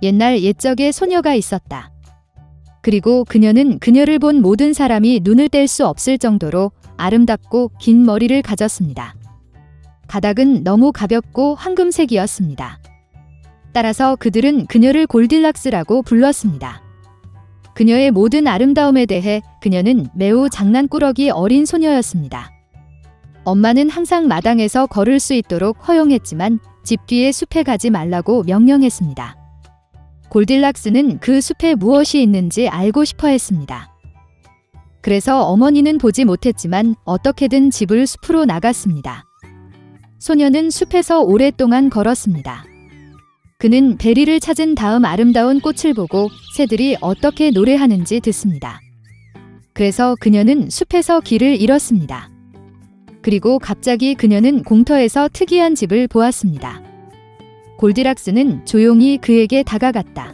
옛날 옛적에 소녀가 있었다. 그리고 그녀는 그녀를 본 모든 사람이 눈을 뗄 수 없을 정도로 아름답고 긴 머리를 가졌습니다. 가닥은 너무 가볍고 황금색이었습니다. 따라서 그들은 그녀를 골딜락스라고 불렀습니다. 그녀의 모든 아름다움에 대해 그녀는 매우 장난꾸러기 어린 소녀였습니다. 엄마는 항상 마당에서 걸을 수 있도록 허용했지만 집 뒤의 숲에 가지 말라고 명령했습니다. 골딜락스는 그 숲에 무엇이 있는지 알고 싶어 했습니다. 그래서 어머니는 보지 못했지만 어떻게든 집을 숲으로 나갔습니다. 소녀는 숲에서 오랫동안 걸었습니다. 그는 베리를 찾은 다음 아름다운 꽃을 보고 새들이 어떻게 노래하는지 듣습니다. 그래서 그녀는 숲에서 길을 잃었습니다. 그리고 갑자기 그녀는 공터에서 특이한 집을 보았습니다. 골디락스는 조용히 그에게 다가갔다.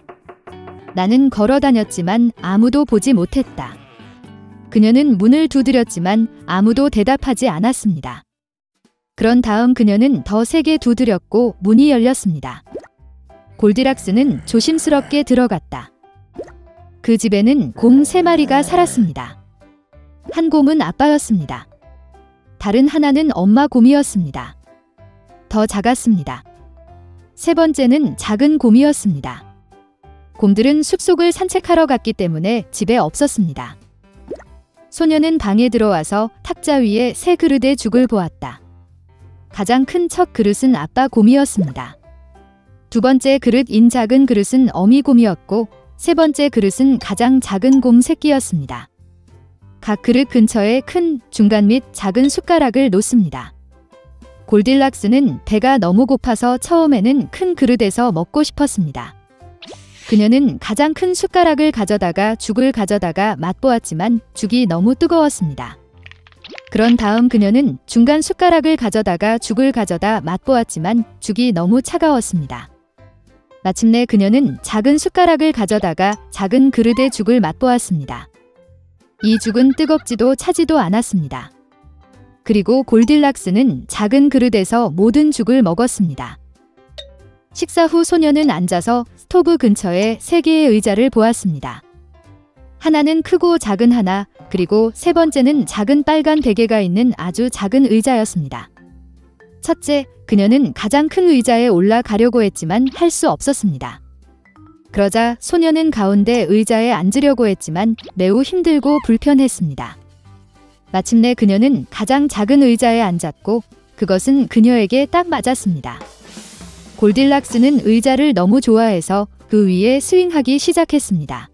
나는 걸어 다녔지만 아무도 보지 못했다. 그녀는 문을 두드렸지만 아무도 대답하지 않았습니다. 그런 다음 그녀는 더 세게 두드렸고 문이 열렸습니다. 골디락스는 조심스럽게 들어갔다. 그 집에는 곰 3마리가 살았습니다. 한 곰은 아빠였습니다. 다른 하나는 엄마 곰이었습니다. 더 작았습니다. 세 번째는 작은 곰이었습니다. 곰들은 숲속을 산책하러 갔기 때문에 집에 없었습니다. 소녀는 방에 들어와서 탁자 위에 새 그릇의 죽을 보았다. 가장 큰 첫 그릇은 아빠 곰이었습니다. 두 번째 그릇인 작은 그릇은 어미 곰이었고 세 번째 그릇은 가장 작은 곰 새끼였습니다. 각 그릇 근처에 큰, 중간 및 작은 숟가락을 놓습니다. 골딜락스는 배가 너무 고파서 처음에는 큰 그릇에서 먹고 싶었습니다. 그녀는 가장 큰 숟가락을 가져다가 죽을 가져다가 맛보았지만 죽이 너무 뜨거웠습니다. 그런 다음 그녀는 중간 숟가락을 가져다가 죽을 가져다 맛보았지만 죽이 너무 차가웠습니다. 마침내 그녀는 작은 숟가락을 가져다가 작은 그릇의 죽을 맛보았습니다. 이 죽은 뜨겁지도 차지도 않았습니다. 그리고 골딜락스는 작은 그릇에서 모든 죽을 먹었습니다. 식사 후 소녀는 앉아서 스토브 근처에 3개의 의자를 보았습니다. 하나는 크고 작은 하나, 그리고 세 번째는 작은 빨간 베개가 있는 아주 작은 의자였습니다. 첫째, 그녀는 가장 큰 의자에 올라가려고 했지만 할 수 없었습니다. 그러자 소녀는 가운데 의자에 앉으려고 했지만 매우 힘들고 불편했습니다. 마침내 그녀는 가장 작은 의자에 앉았고 그것은 그녀에게 딱 맞았습니다. 골딜락스는 의자를 너무 좋아해서 그 위에 스윙하기 시작했습니다.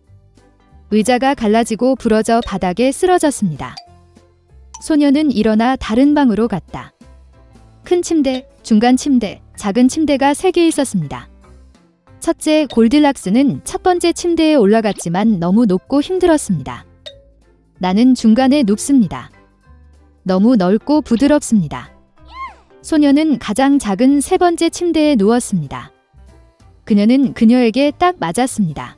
의자가 갈라지고 부러져 바닥에 쓰러졌습니다. 소녀는 일어나 다른 방으로 갔다. 큰 침대, 중간 침대, 작은 침대가 3개 있었습니다. 첫째, 골딜락스는 첫 번째 침대에 올라갔지만 너무 높고 힘들었습니다. 나는 중간에 눕습니다. 너무 넓고 부드럽습니다. 소녀는 가장 작은 세 번째 침대에 누웠습니다. 그녀는 그녀에게 딱 맞았습니다.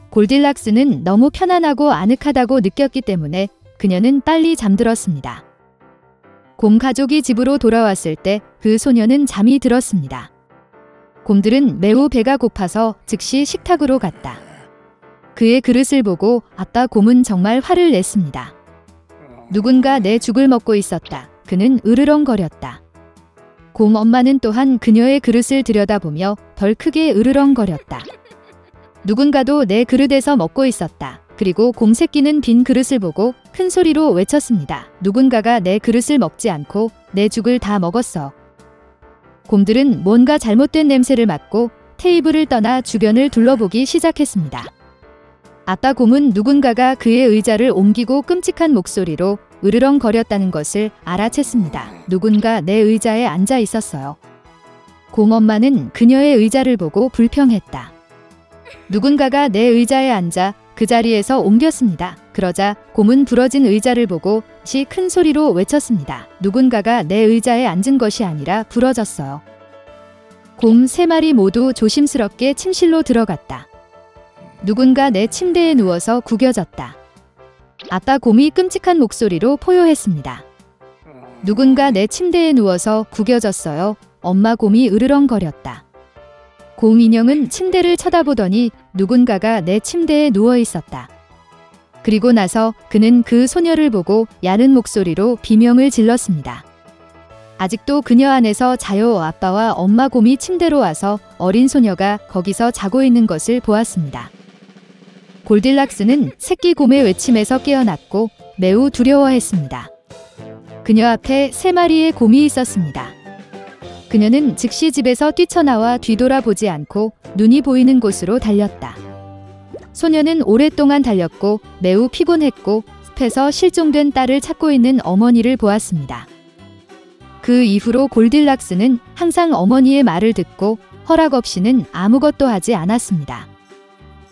골딜락스는 너무 편안하고 아늑하다고 느꼈기 때문에 그녀는 빨리 잠들었습니다. 곰 가족이 집으로 돌아왔을 때 그 소녀는 잠이 들었습니다. 곰들은 매우 배가 고파서 즉시 식탁으로 갔다. 그의 그릇을 보고 아빠 곰은 정말 화를 냈습니다. 누군가 내 죽을 먹고 있었다. 그는 으르렁거렸다. 곰 엄마는 또한 그녀의 그릇을 들여다보며 덜 크게 으르렁거렸다. 누군가도 내 그릇에서 먹고 있었다. 그리고 곰 새끼는 빈 그릇을 보고 큰 소리로 외쳤습니다. 누군가가 내 그릇을 먹지 않고 내 죽을 다 먹었어. 곰들은 뭔가 잘못된 냄새를 맡고 테이블을 떠나 주변을 둘러보기 시작했습니다. 아빠 곰은 누군가가 그의 의자를 옮기고 끔찍한 목소리로 으르렁거렸다는 것을 알아챘습니다. 누군가 내 의자에 앉아 있었어요. 곰 엄마는 그녀의 의자를 보고 불평했다. 누군가가 내 의자에 앉아 그 자리에서 옮겼습니다. 그러자 곰은 부러진 의자를 보고 다시 큰 소리로 외쳤습니다. 누군가가 내 의자에 앉은 것이 아니라 부러졌어요. 곰 3마리 모두 조심스럽게 침실로 들어갔다. 누군가 내 침대에 누워서 구겨졌다. 아빠 곰이 끔찍한 목소리로 포효했습니다. 누군가 내 침대에 누워서 구겨졌어요. 엄마 곰이 으르렁거렸다. 곰 인형은 침대를 쳐다보더니 누군가가 내 침대에 누워 있었다. 그리고 나서 그는 그 소녀를 보고 야른 목소리로 비명을 질렀습니다. 아직도 그녀 안에서 자요. 아빠와 엄마 곰이 침대로 와서 어린 소녀가 거기서 자고 있는 것을 보았습니다. 골딜락스는 새끼 곰의 외침에서 깨어났고 매우 두려워했습니다. 그녀 앞에 3마리의 곰이 있었습니다. 그녀는 즉시 집에서 뛰쳐나와 뒤돌아보지 않고 눈이 보이는 곳으로 달렸다. 소녀는 오랫동안 달렸고 매우 피곤했고 숲에서 실종된 딸을 찾고 있는 어머니를 보았습니다. 그 이후로 골딜락스는 항상 어머니의 말을 듣고 허락 없이는 아무것도 하지 않았습니다.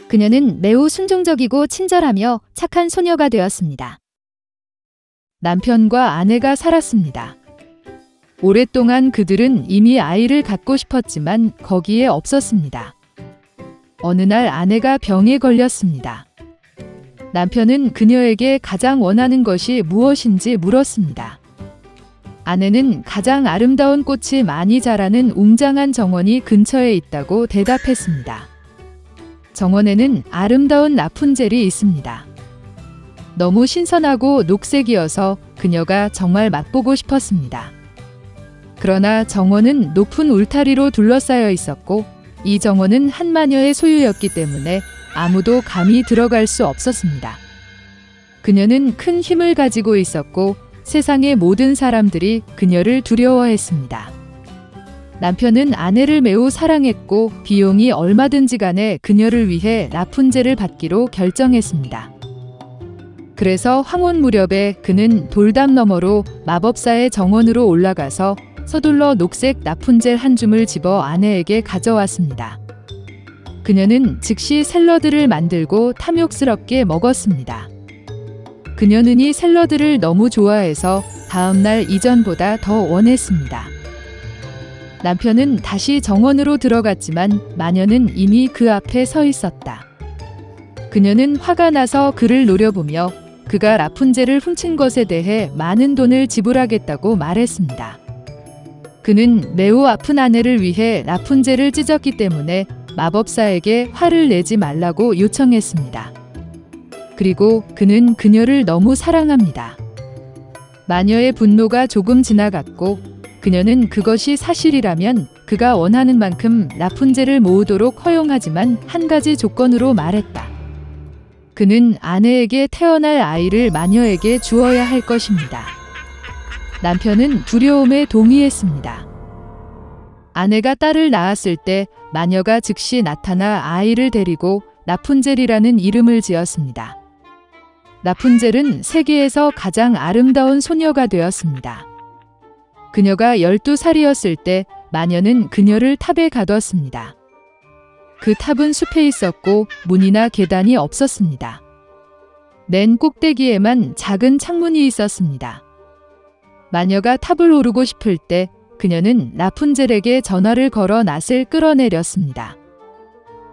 그녀는 매우 순종적이고 친절하며 착한 소녀가 되었습니다. 남편과 아내가 살았습니다. 오랫동안 그들은 이미 아이를 갖고 싶었지만 거기에 없었습니다. 어느 날 아내가 병에 걸렸습니다. 남편은 그녀에게 가장 원하는 것이 무엇인지 물었습니다. 아내는 가장 아름다운 꽃이 많이 자라는 웅장한 정원이 근처에 있다고 대답했습니다. 정원에는 아름다운 라푼젤이 있습니다. 너무 신선하고 녹색이어서 그녀가 정말 맛보고 싶었습니다. 그러나 정원은 높은 울타리로 둘러싸여 있었고 이 정원은 한 마녀의 소유였기 때문에 아무도 감히 들어갈 수 없었습니다. 그녀는 큰 힘을 가지고 있었고 세상의 모든 사람들이 그녀를 두려워했습니다. 남편은 아내를 매우 사랑했고 비용이 얼마든지 간에 그녀를 위해 라푼젤을 받기로 결정했습니다. 그래서 황혼 무렵에 그는 돌담 너머로 마법사의 정원으로 올라가서 서둘러 녹색 라푼젤 한 줌을 집어 아내에게 가져왔습니다. 그녀는 즉시 샐러드를 만들고 탐욕스럽게 먹었습니다. 그녀는 이 샐러드를 너무 좋아해서 다음날 이전보다 더 원했습니다. 남편은 다시 정원으로 들어갔지만 마녀는 이미 그 앞에 서 있었다. 그녀는 화가 나서 그를 노려보며 그가 라푼젤을 훔친 것에 대해 많은 돈을 지불하겠다고 말했습니다. 그는 매우 아픈 아내를 위해 라푼젤을 찢었기 때문에 마법사에게 화를 내지 말라고 요청했습니다. 그리고 그는 그녀를 너무 사랑합니다. 마녀의 분노가 조금 지나갔고 그녀는 그것이 사실이라면 그가 원하는 만큼 라푼젤을 모으도록 허용하지만 한 가지 조건으로 말했다. 그는 아내에게 태어날 아이를 마녀에게 주어야 할 것입니다. 남편은 두려움에 동의했습니다. 아내가 딸을 낳았을 때 마녀가 즉시 나타나 아이를 데리고 라푼젤이라는 이름을 지었습니다. 라푼젤은 세계에서 가장 아름다운 소녀가 되었습니다. 그녀가 12살이었을 때 마녀는 그녀를 탑에 가뒀습니다. 그 탑은 숲에 있었고 문이나 계단이 없었습니다. 맨 꼭대기에만 작은 창문이 있었습니다. 마녀가 탑을 오르고 싶을 때 그녀는 라푼젤에게 전화를 걸어 낫을 끌어내렸습니다.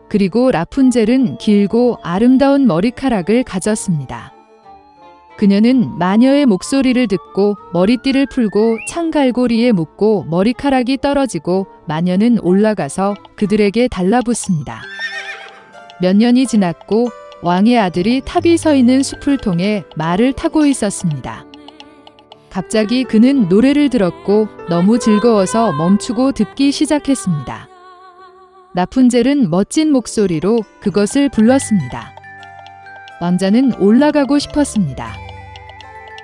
그리고 라푼젤은 길고 아름다운 머리카락을 가졌습니다. 그녀는 마녀의 목소리를 듣고 머리띠를 풀고 창갈고리에 묶고 머리카락이 떨어지고 마녀는 올라가서 그들에게 달라붙습니다. 몇 년이 지났고 왕의 아들이 탑이 서 있는 숲을 통해 말을 타고 있었습니다. 갑자기 그는 노래를 들었고 너무 즐거워서 멈추고 듣기 시작했습니다. 라푼젤은 멋진 목소리로 그것을 불렀습니다. 왕자는 올라가고 싶었습니다.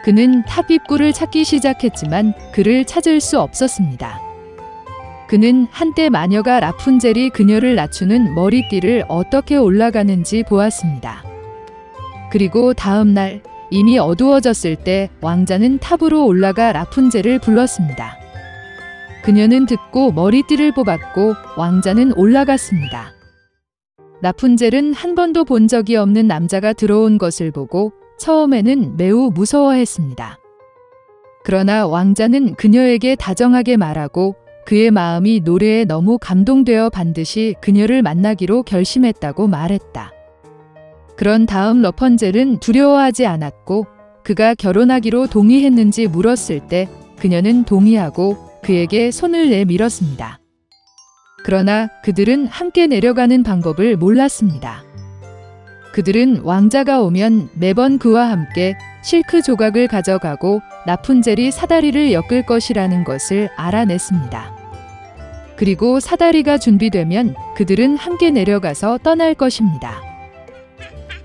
그는 탑 입구를 찾기 시작했지만 그를 찾을 수 없었습니다. 그는 한때 마녀가 라푼젤이 그녀를 낮추는 머리띠를 어떻게 올라가는지 보았습니다. 그리고 다음 날 이미 어두워졌을 때 왕자는 탑으로 올라가 라푼젤을 불렀습니다. 그녀는 듣고 머리띠를 뽑았고 왕자는 올라갔습니다. 라푼젤은 한 번도 본 적이 없는 남자가 들어온 것을 보고 처음에는 매우 무서워했습니다. 그러나 왕자는 그녀에게 다정하게 말하고 그의 마음이 노래에 너무 감동되어 반드시 그녀를 만나기로 결심했다고 말했다. 그런 다음 라푼젤은 두려워하지 않았고 그가 결혼하기로 동의했는지 물었을 때 그녀는 동의하고 그에게 손을 내밀었습니다. 그러나 그들은 함께 내려가는 방법을 몰랐습니다. 그들은 왕자가 오면 매번 그와 함께 실크 조각을 가져가고 라푼젤이 사다리를 엮을 것이라는 것을 알아냈습니다. 그리고 사다리가 준비되면 그들은 함께 내려가서 떠날 것입니다.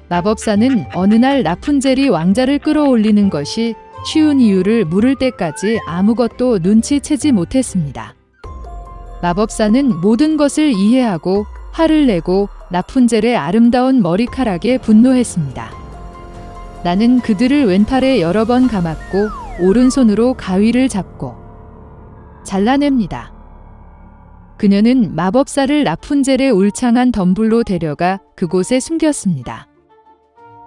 마법사는 어느 날 라푼젤이 왕자를 끌어올리는 것이 쉬운 이유를 물을 때까지 아무것도 눈치채지 못했습니다. 마법사는 모든 것을 이해하고 화를 내고 라푼젤의 아름다운 머리카락에 분노했습니다. 나는 그들을 왼팔에 여러 번 감았고 오른손으로 가위를 잡고 잘라냅니다. 그녀는 마법사를 라푼젤의 울창한 덤불로 데려가 그곳에 숨겼습니다.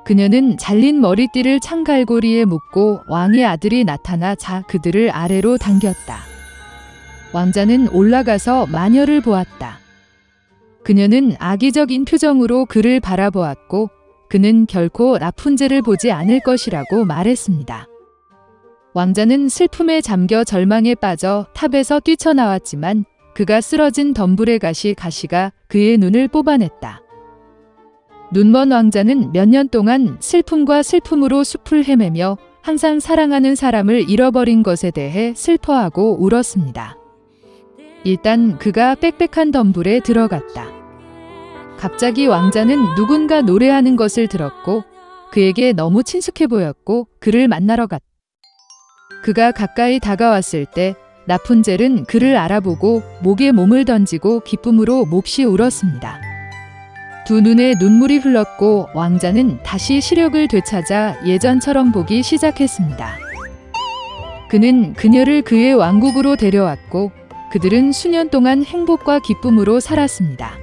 그녀는 잘린 머리띠를 창갈고리에 묶고 왕의 아들이 나타나자 그들을 아래로 당겼다. 왕자는 올라가서 마녀를 보았다. 그녀는 악의적인 표정으로 그를 바라보았고 그는 결코 라푼젤을 보지 않을 것이라고 말했습니다. 왕자는 슬픔에 잠겨 절망에 빠져 탑에서 뛰쳐나왔지만 그가 쓰러진 덤불의 가시가 그의 눈을 뽑아냈다. 눈먼 왕자는 몇 년 동안 슬픔과 슬픔으로 숲을 헤매며 항상 사랑하는 사람을 잃어버린 것에 대해 슬퍼하고 울었습니다. 일단 그가 빽빽한 덤불에 들어갔다. 갑자기 왕자는 누군가 노래하는 것을 들었고 그에게 너무 친숙해 보였고 그를 만나러 갔다. 그가 가까이 다가왔을 때 라푼젤은 그를 알아보고 목에 몸을 던지고 기쁨으로 몹시 울었습니다. 두 눈에 눈물이 흘렀고 왕자는 다시 시력을 되찾아 예전처럼 보기 시작했습니다. 그는 그녀를 그의 왕국으로 데려왔고 그들은 수년 동안 행복과 기쁨으로 살았습니다.